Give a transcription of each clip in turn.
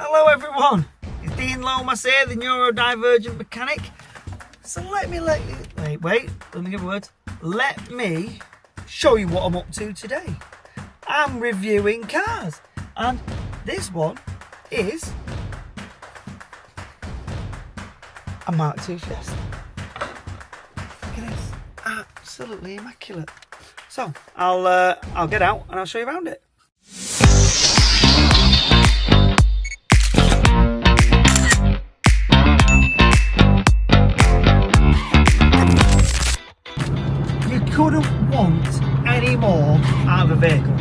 Hello everyone, it's Dean Lomas here, the Neurodivergent mechanic. So let me get my words. Let me show you what I'm up to today. I'm reviewing cars, and this one is a Mark II Fiesta. Look at this, absolutely immaculate. So I'll get out and I'll show you around it. You couldn't want any more out of a vehicle.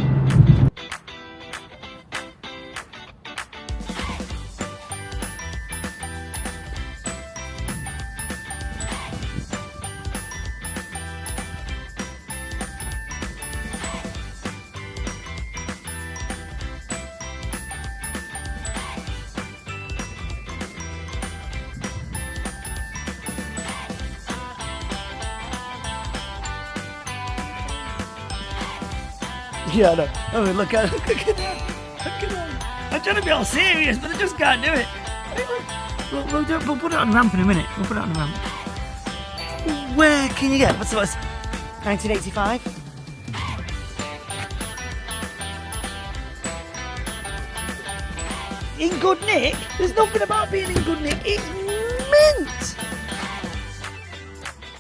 Yeah, I know. Oh, look at that. Look at that. I'm trying to be all serious, but I just can't do it. We'll put it on the ramp in a minute. We'll put it on the ramp. Where can you get? What's 1985? In good nick? There's nothing about being in good nick. It's mint.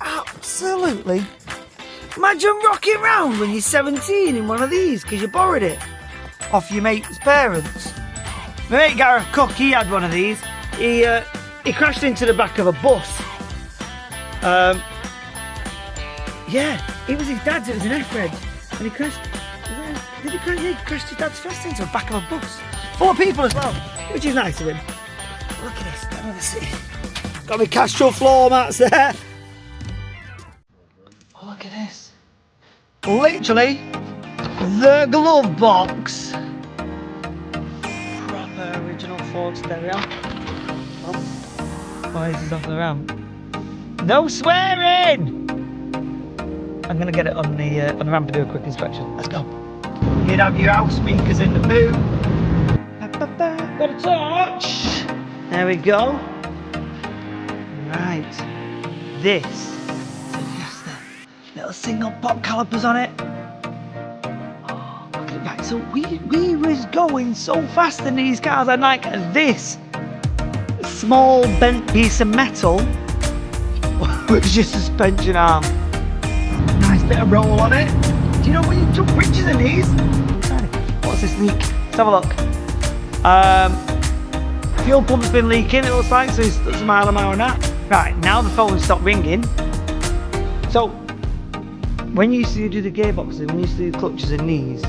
Absolutely. Imagine rocking around when you're 17 in one of these because you borrowed it off your mate's parents. My mate Gareth Cook, he had one of these. He crashed into the back of a bus. Yeah, it was his dad's, it was an F-Red. And he crashed, did he crash? Yeah, he crashed his dad's Fiesta into the back of a bus. Full of people as well, which is nice of him. Look at this, let me see. Got my Castro floor mats there. Oh, look at this. Literally, the glove box. Proper original Ford stereo. Oh, why is this off the ramp? No swearing! I'm gonna get it on the ramp and do a quick inspection. Let's go. You'd have your house speakers in the boot. Got a torch. There we go. Right. This. Little single pop calipers on it. Oh, look at it. Right, so we was going so fast in these cars. I'm like, this small bent piece of metal was your suspension arm. Nice bit of roll on it. Do you know when you jump bridges in these? What's this leak? Let's have a look. Fuel pump's been leaking, it looks like, so it's a mile an hour. Right, now the phone stopped ringing. So, when you used to do the gearboxes, when you used to do the clutches and knees,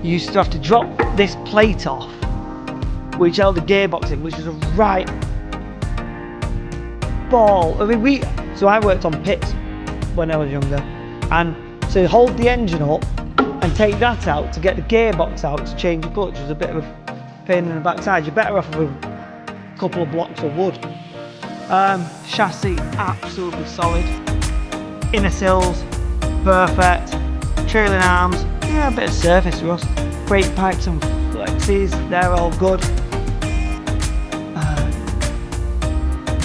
you used to have to drop this plate off, which held the gearbox in, which was a right ball. I mean, so I worked on pits when I was younger, and to hold the engine up and take that out to get the gearbox out to change the clutch was a bit of a pain in the backside. You're better off with a couple of blocks of wood. Chassis absolutely solid. Inner sills perfect. Trailing arms, yeah, a bit of surface rust. Brake pipes and flexes, they're all good.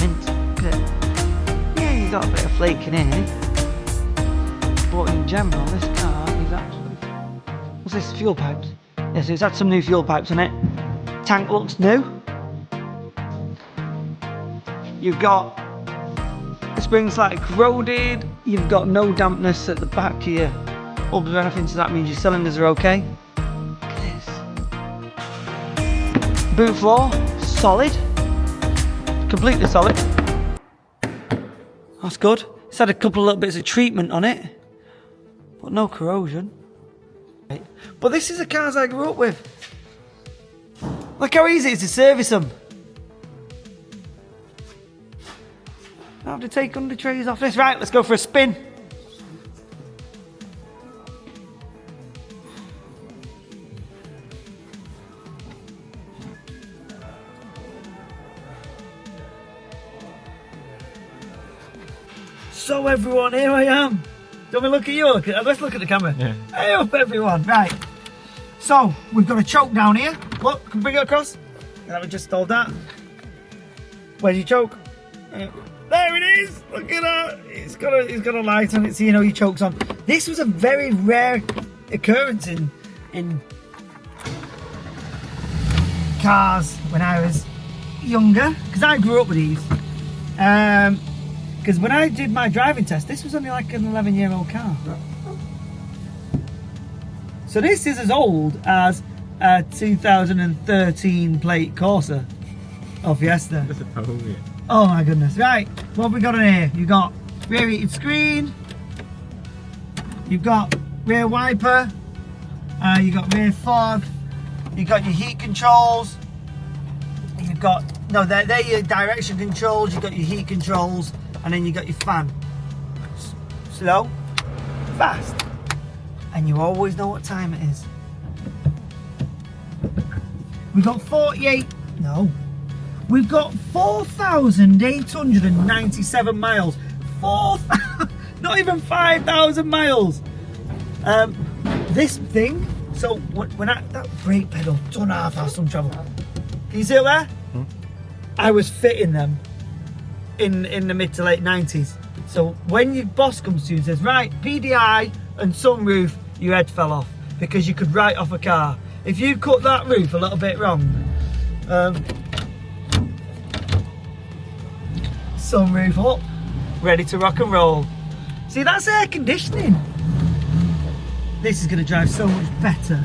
Mint, look at it. Yeah, you got a bit of flaking here, but in general, this car is absolutely. What's this? Fuel pipes? Yeah, so it's had some new fuel pipes on it. Tank looks new. You've got the spring's slightly corroded. You've got no dampness at the back of your hubs or anything, so that means your cylinders are okay. Look at this. Boot floor, solid. Completely solid. That's good. It's had a couple of little bits of treatment on it, but no corrosion. But this is the cars I grew up with. Look how easy it is to service them. I have to take under trays off this. Right, let's go for a spin. So everyone, here I am. Don't we look at you? Let's look at the camera. Yeah. Hey up everyone. Right. So we've got a choke down here. Look, can we bring it across? And then we just stole that. Where's your choke? There it is! Look at that! It's got a light on it so you know your choke's on. This was a very rare occurrence in cars when I was younger, because I grew up with these. Because when I did my driving test, this was only like an 11-year-old car. So this is as old as a 2013 plate Corsa or Fiesta. Oh my goodness. Right, what have we got in here? You've got rear heated screen, you've got rear wiper, you've got rear fog, you've got your heat controls, you've got, no, they're your direction controls, you've got your heat controls, and then you've got your fan. Slow, fast, and you always know what time it is. We've got 4,897 miles. Not even 5,000 miles. This thing, so when that brake pedal, 2.5 hours some travel. Can you see it there? Hmm? I was fitting them in the mid to late 90s. So when your boss comes to you and says, right, PDI and sunroof, your head fell off because you could write off a car. If you cut that roof a little bit wrong, sunroof up, ready to rock and roll. See, that's air conditioning. This is going to drive so much better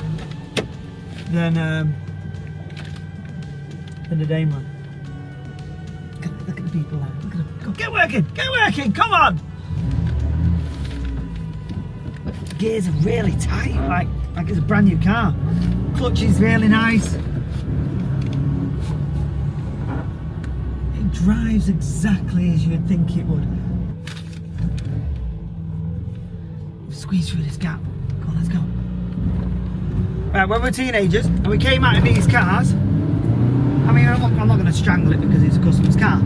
than the Daimler. Look at the people there. Look at them. Go, get working, come on. The gears are really tight, like it's a brand new car. Clutch is really nice. It drives exactly as you'd think it would. Squeeze through this gap. Come on, let's go. Right, when we were teenagers and we came out of these cars, I mean, I'm not going to strangle it because it's a customer's car.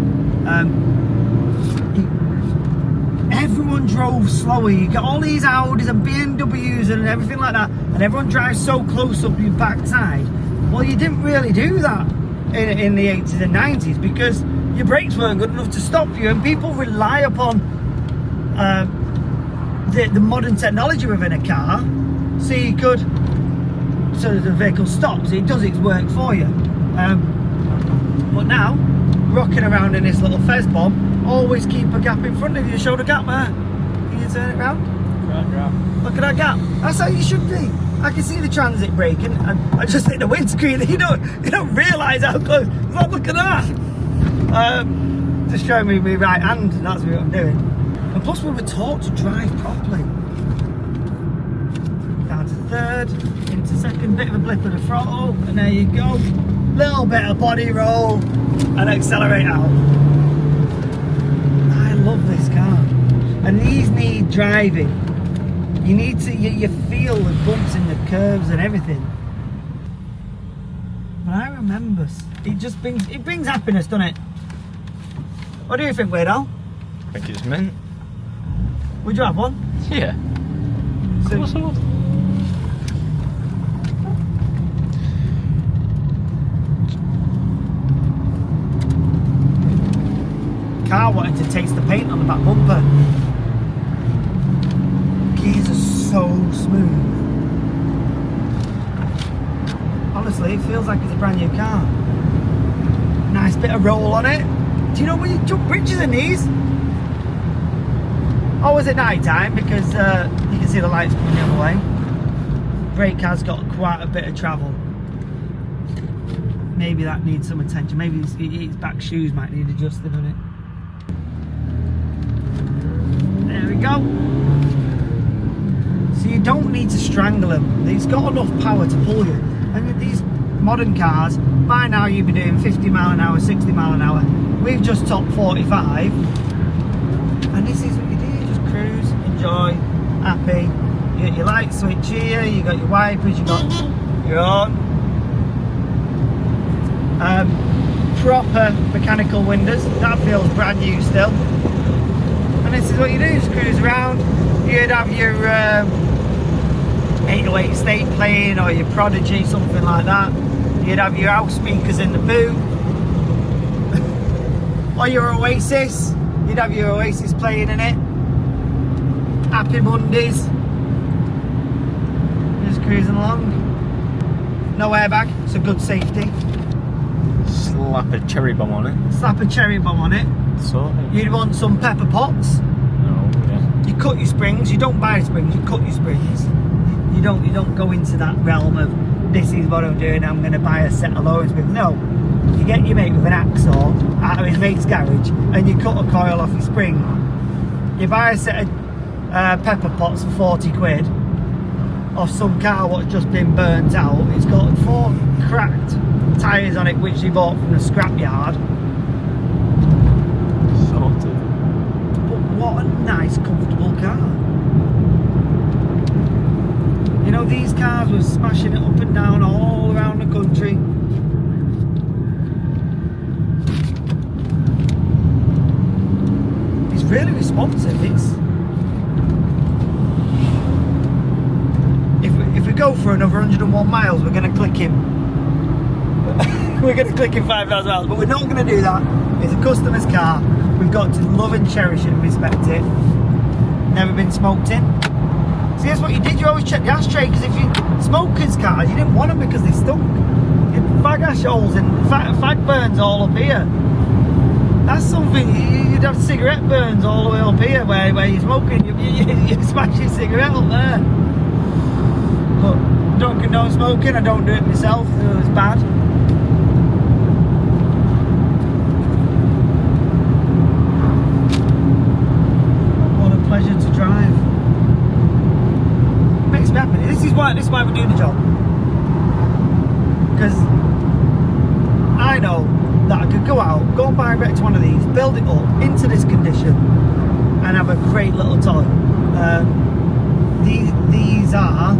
Everyone drove slower. You got all these Audis and BMWs and everything like that, and everyone drives so close up your backside. Well, you didn't really do that in the 80s and 90s because your brakes weren't good enough to stop you, and people rely upon the modern technology within a car, so you could, so the vehicle stops, it does its work for you. But now, rocking around in this little fez bomb, always keep a gap in front of you. Show the gap there. Can you turn it round? Right. Look at that gap. That's how you should be. I can see the transit braking, and I just hit the windscreen. You don't realise how close. Look at that. Just showing me my right hand. That's what I'm doing. And plus, we were taught to drive properly. Down to third, into second. Bit of a blip of the throttle, and there you go. Little bit of body roll, and accelerate out. I love this car, and these need driving. You need to, you feel the bumps in the curves and everything. But I remember, it brings happiness, doesn't it? What do you think, Weirdo? I think it's mint. Would you have one? Yeah. So, car wanted to taste the paint on the back bumper. Gears are so smooth. Honestly, it feels like it's a brand new car. Nice bit of roll on it. Do you know when you jump bridges in these? Always at night time because you can see the lights coming the other way. Brake has got quite a bit of travel. Maybe that needs some attention. Maybe its back shoes might need adjusting on it. There we go. So you don't need to strangle them. It's got enough power to pull you. And with these modern cars, by now you'd be doing 50 mile an hour, 60 mile an hour. We've just topped 45. And this is what you do. You just cruise, enjoy, happy. You got your light switch here, you got your wipers, you got your on. Proper mechanical windows. That feels brand new still. And this is what you do, just cruise around. You'd have your 808 State playing or your Prodigy, something like that. You'd have your house speakers in the boot. Or your Oasis. You'd have your Oasis playing in it. Happy Mondays. Just cruising along. No airbag, so good safety. Slap a cherry bomb on it. Slap a cherry bomb on it. Sorted. You'd want some pepper pots. No, yeah. You cut your springs. You don't buy springs. You cut your springs. You don't go into that realm of this is what I'm doing. I'm going to buy a set of loads springs. No, you get your mate with an hacksaw out of his mate's garage and you cut a coil off your spring. You buy a set of pepper pots for 40 quid off some car what's just been burnt out. It's got 4 cracked tyres on it which you bought from the scrapyard. Sorted. But what a nice comfortable car. You know, these cars were smashing it up and down all around the country. It's really responsive. If we go for another 101 miles, we're going to click him. We're going to click him 5,000 miles, but we're not going to do that. It's a customer's car. We've got to love and cherish it and respect it. Never been smoked in. See, that's what you did. You always check the ashtray, because if you smokers' cars, you didn't want them because they stunk. You had fag ash holes and fag burns all up here. That's something. You'd have cigarette burns all the way up here where you're smoking. You smash your cigarette up there. But I don't condone smoking. I don't do it myself. So it's bad. What a pleasure to drive. Makes me happy. This is why we do the job. Because I know that I could go out, go and buy a wrecked one of these, build it up into this condition, and have a great little toy. These are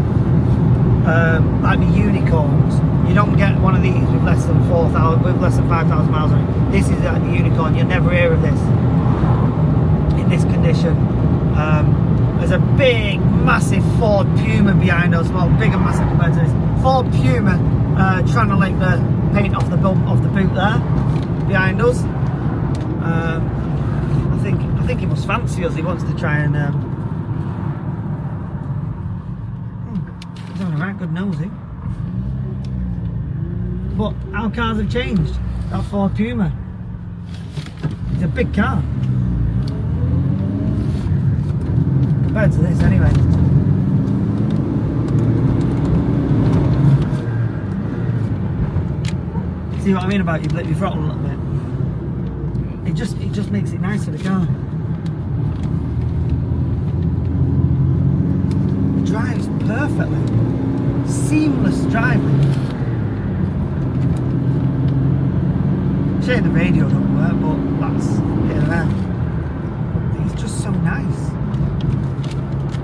like the unicorns. You don't get one of these with less than 5,000 miles on it. This is like the unicorn. You'll never hear of this in this condition. There's a big, massive Ford Puma behind us. Well, big and massive compared to this. Ford Puma trying to lick the paint off the boot there behind us. I think he must fancy us. He wants to try and. He's having a right good nosy. But our cars have changed. That Ford Puma. It's a big car. Compared to this, anyway. See what I mean about you blip your throttle a little bit? It just makes it nice for the car. It drives perfectly. Seamless driving. Shame the radio don't work, but that's here and there. It's just so nice.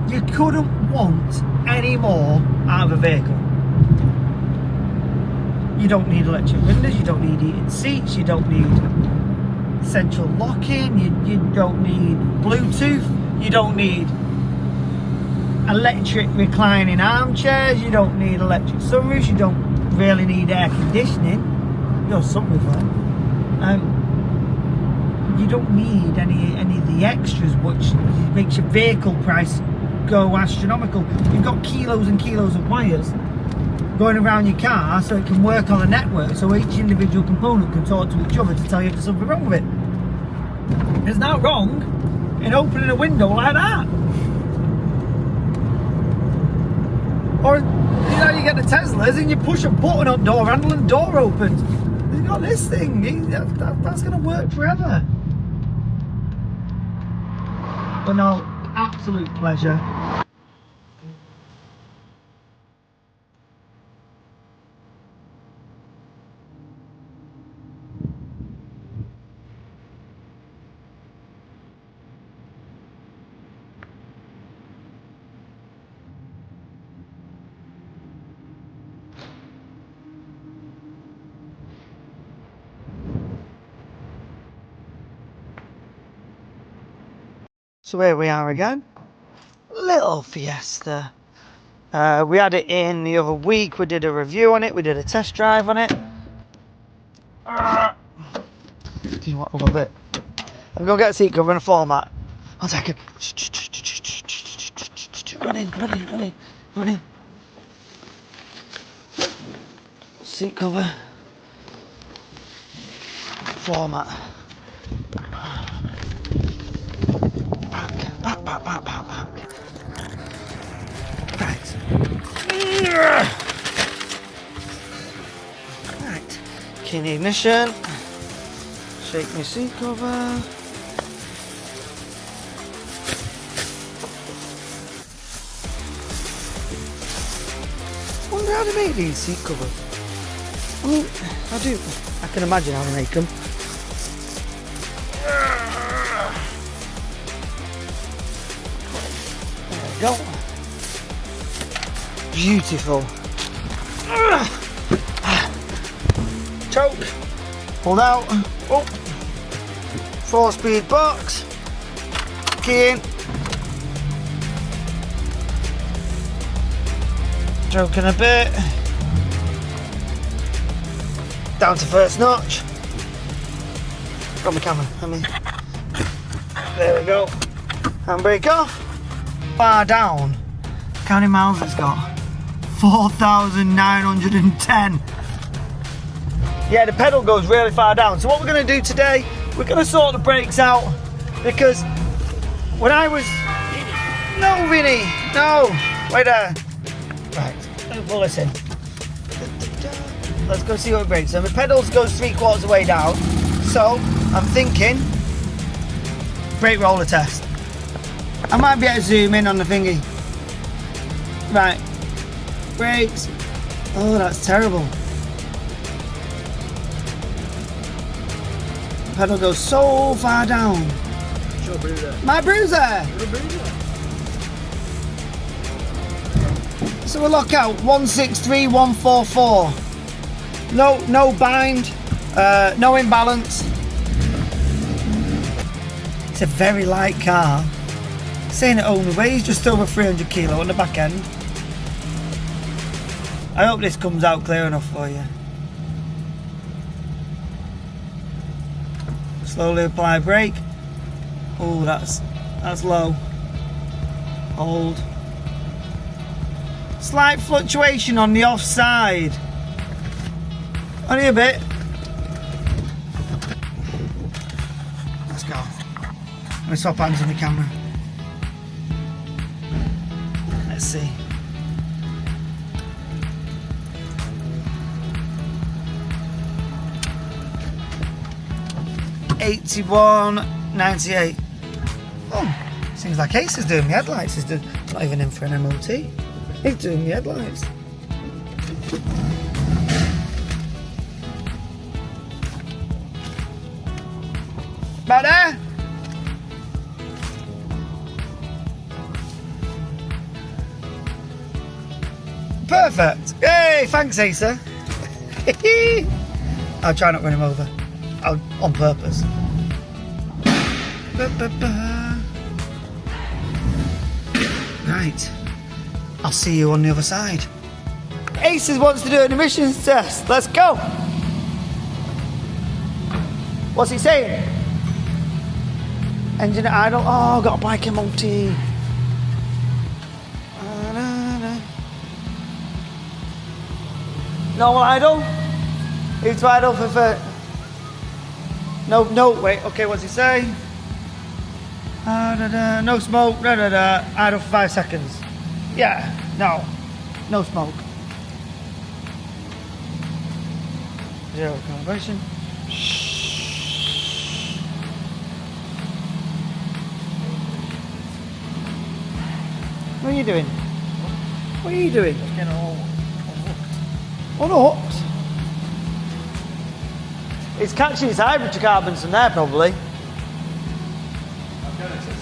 You couldn't want any more out of a vehicle. You don't need electric windows, you don't need heated seats, you don't need central locking, you don't need Bluetooth, you don't need electric reclining armchairs, you don't need electric sunroofs, you don't really need air conditioning. Your sunroof there. You don't need any of the extras which makes your vehicle price go astronomical. You've got kilos and kilos of wires going around your car so it can work on a network, so each individual component can talk to each other to tell you if there's something wrong with it. There's nothing wrong in opening a window like that. Or, you know, you get the Teslas and you push a button on door handle and the door opens. You've got this thing, that's going to work forever. But no, absolute pleasure. So here we are again. Little Fiesta We had it in the other week. We did a review on it. We did a test drive on it. Do you want a little bit? I'm going to get a seat cover and a floor mat. 1 second. Run in. Seat cover. Floor mat. Back. Right. Right. Key in the ignition. Shake my seat cover. Wonder how to make these seat covers. I mean, I can imagine how to make them. There we go. Beautiful. Choke. Hold out. Oh. 4-speed box. Key in. Choking a bit. Down to first notch. Got my camera. There we go. Handbrake off. Far down. How many miles it's got? 4,910. Yeah, the pedal goes really far down. So what we're going to do today, we're going to sort the brakes out, because when I was... No, Vinny, no, wait there. Right, let me pull this in. Let's go see what it brakes. So the pedals goes 3/4 of the way down. So I'm thinking brake roller test. I might be able to zoom in on the thingy. Right, brakes. Oh, that's terrible. Pedal goes so far down. Your bruiser. My bruiser. Your bruiser. So we'll lock out 163,144. No bind, no imbalance. It's a very light car. Saying it only weighs just over 300 kilo on the back end. I hope this comes out clear enough for you. Slowly apply brake. Oh, that's low. Hold. Slight fluctuation on the offside. Only a bit. Let's go. I'm gonna swap hands on the camera. Let's see. $81.98. Oh, seems like Ace is doing the headlights. He's not even in for an MOT. He's doing the headlights. About there? Perfect. Yay, thanks, Asa. I'll try not to run him over. On purpose. Right. I'll see you on the other side. Aces wants to do an emissions test. Let's go. What's he saying? Engine idle. Oh, got a bike MOT. Normal idle. Need to idle for. No, wait, okay, what's he say? No smoke, idle for 5 seconds. Yeah, no smoke. 0 calibration. What are you doing? What are you doing? It's getting all unhooked. Unhooked? It's catching its hydrocarbons from there, probably. I've got it to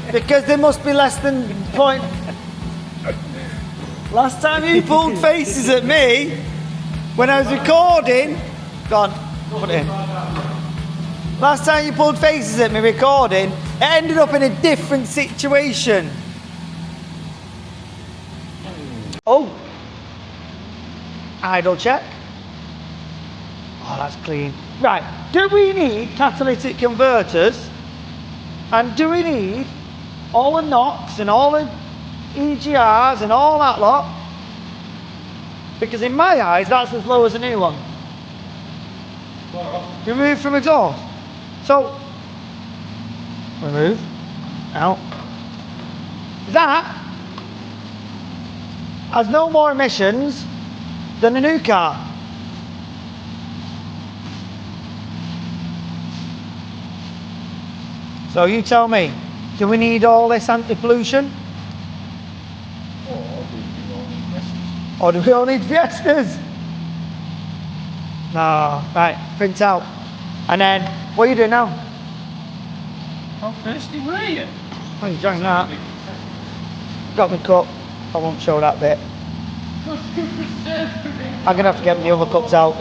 0. Because they must be less than point. Last time you pulled faces at me when I was recording. Go on, put it in. Last time you pulled faces at me recording, It ended up in a different situation. Oh. Idle check. Oh, that's clean. Right, do we need catalytic converters? And do we need all the knocks and all the EGRs and all that lot? Because in my eyes, that's as low as a new one. Remove from exhaust. So, remove, out. That has no more emissions than a new car. So you tell me, do we need all this anti-pollution? Or do we all need Fiestas? No, right, print out. And then, what are you doing now? How thirsty were you? Oh, you drank that. Got my cup. I won't show that bit. I'm going to have to get the other cups out.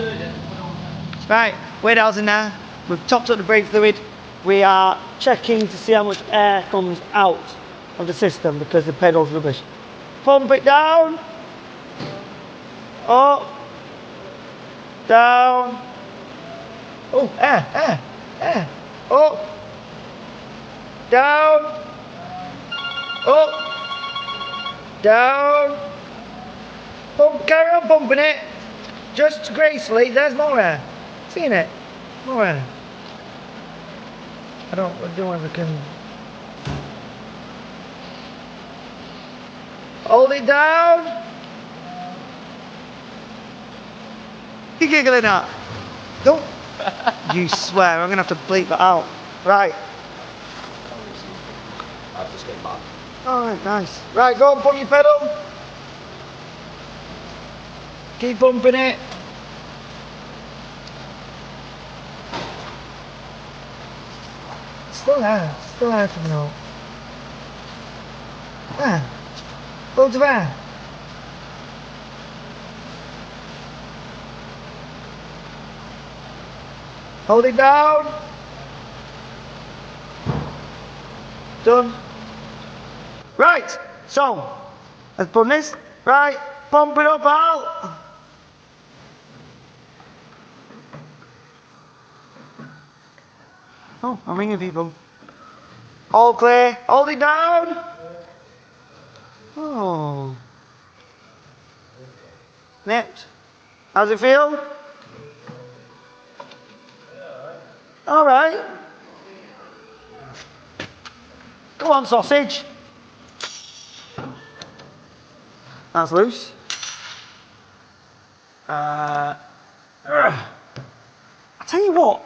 Right, weight hours in there. We've topped up the brake fluid. We are checking to see how much air comes out of the system because the pedal's rubbish. Pump it down. Up. Down. Oh, air. Up. Down. Up. Down. Pump, carry on pumping it. Just gracefully. There's more air. Seeing it? More air. I don't know if I can. Hold it down. You giggling at? Don't. You swear, I'm going to have to bleep that out. Right. I'll just get back. Alright, nice. Right, go and pump your pedal. Keep pumping it. Still there for me now. There. Loads of air. Hold it down. Done. Right, so, let's pump this. Right, pump it up out. Oh, I'm ringing people. All clear. Hold it down. Oh. Next. How's it feel? All right. Go on, sausage. That's loose. I tell you what.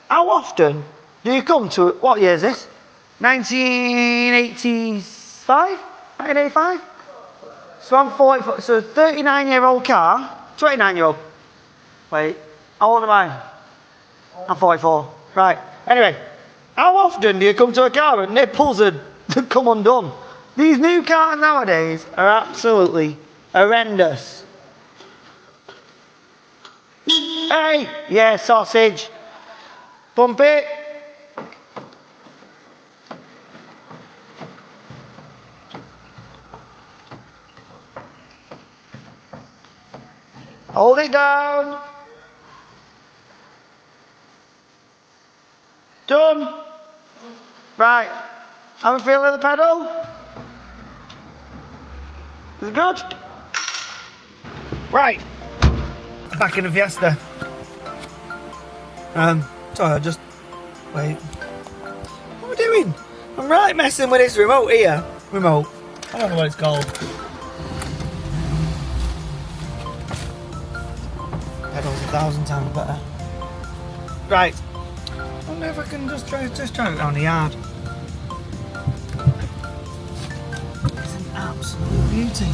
How often do you come to, what year is this? 1985? 1985? So I'm 44, so 39-year-old car, 29-year-old. Wait, how old am I? I'm 44. Right, anyway, how often do you come to a car and nipples are come undone? These new cars nowadays are absolutely horrendous. Hey, yeah, sausage. Pump it. Hold it down. Done. Right. Have a feel of the pedal. Is it good? Right. Back in the Fiesta. Sorry, just wait. What am I doing? I'm right messing with this remote here. Remote. I don't know what it's called. Pedal's 1,000 times better. Right. I wonder if I can just try it around the yard. It's an absolute beauty.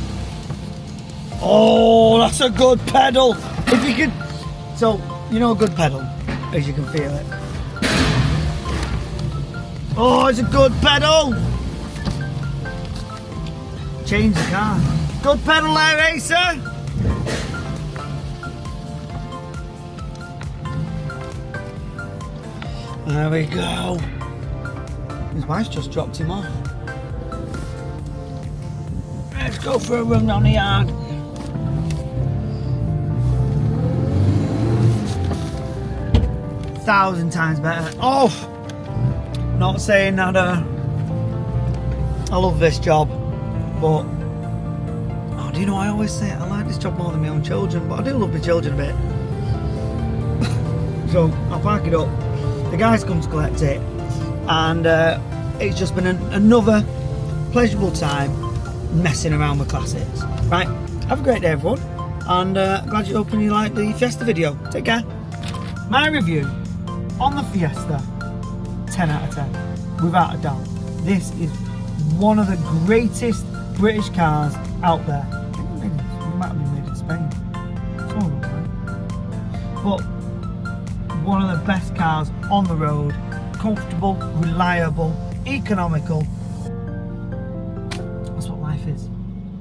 Oh, that's a good pedal. If you could, so you know a good pedal, as you can feel it. Oh, it's a good pedal. Change the car. Good pedal there, Racer. There we go. His wife's just dropped him off. Let's go for a run down the yard. Thousand times better. Oh, not saying that I love this job, but oh, do you know, I always say I like this job more than my own children, but I do love my children a bit. So I'll park it up, the guys come to collect it, and it's just been another pleasurable time messing around with classics. Right, have a great day everyone, and glad you opened you like the Fiesta video. Take care. My review on the Fiesta, 10 out of 10, without a doubt. This is one of the greatest British cars out there. It might have been made in Spain. But one of the best cars on the road. Comfortable, reliable, economical. That's what life is.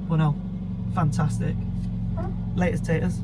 Well, no, fantastic. Latest taters.